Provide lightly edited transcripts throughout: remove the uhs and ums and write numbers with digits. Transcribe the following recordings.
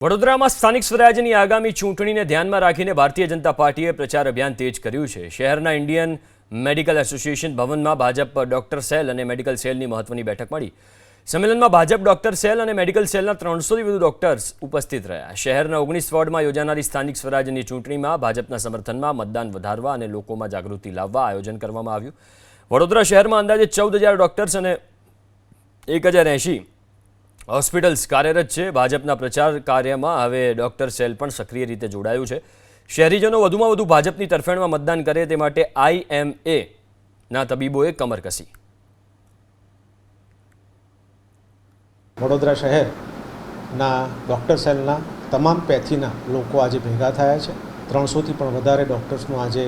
વડોદરામાં સ્થાનિક સ્વરાજ્યની આગામી ચૂંટણીને ધ્યાનમાં રાખીને ભારતીય જનતા પાર્ટીએ પ્રચાર અભિયાન તેજ કર્યું છે। શહેરના ઇન્ડિયન મેડિકલ એસોસિએશન ભવનમાં ભાજપ ડોક્ટર સેલ અને મેડિકલ સેલની મહત્વની બેઠક મળી। સંમેલનમાં ભાજપ ડોક્ટર સેલ અને મેડિકલ સેલના 300થી વધુ ડોક્ટર્સ ઉપસ્થિત રહ્યા। શહેરના 19 વોર્ડમાં યોજાનારી સ્થાનિક સ્વરાજ્યની ચૂંટણીમાં ભાજપના સમર્થનમાં મતદાન વધારવા અને લોકોમાં જાગૃતિ લાવવા આયોજન કરવામાં આવ્યું। વડોદરા શહેરમાં અંદાજે 14,000 ડોક્ટર્સ અને 1,080 હોસ્પિટલ્સ કાર્યરત છે। ભાજપના પ્રચાર કાર્યમાં હવે ડોક્ટર સેલ પણ સક્રિય રીતે જોડાયું છે। શહેરીજનો વધુમાં વધુ ભાજપની તરફેણમાં મતદાન કરે તે માટે IMA ના તબીબોએ કમર કસી। વડોદરા શહેરના ડૉક્ટર સેલના તમામ પેથીના લોકો આજે ભેગા થયા છે। 300થી પણ વધારે ડૉક્ટર્સનું આજે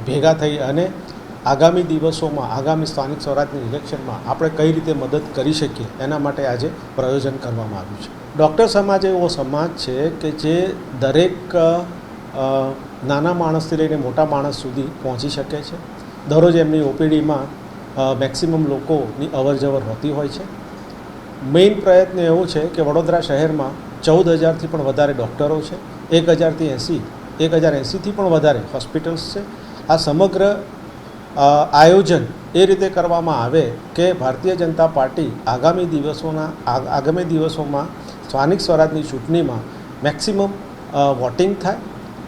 ભેગા થઈ અને આગામી દિવસોમાં આગામી સ્થાનિક સ્વરાજની ઇલેક્શનમાં આપણે કઈ રીતે મદદ કરી શકીએ એના માટે આજે પ્રયોજન કરવામાં આવ્યું છે। ડૉક્ટર સમાજ એવો સમાજ છે કે જે દરેક નાના માણસથી લઈને મોટા માણસ સુધી પહોંચી શકે છે। દરરોજ એમની ઓપીડીમાં મેક્સિમમ લોકોની અવરજવર હોતી હોય છે। મેઇન પ્રયત્ન એવો છે કે વડોદરા શહેરમાં 14,000થી પણ વધારે ડૉક્ટરો છે, 1,080થી પણ વધારે હોસ્પિટલ્સ છે। આ સમગ્ર આયોજન એ રીતે કરવામાં આવે કે ભારતીય જનતા પાર્ટી આગામી દિવસોમાં સ્થાનિક સ્વરાજની ચૂંટણીમાં મેક્સિમમ વોટિંગ થાય,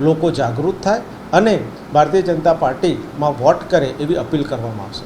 લોકો જાગૃત થાય અને ભારતીય જનતા પાર્ટીમાં વોટ કરે એવી અપીલ કરવામાં આવશે।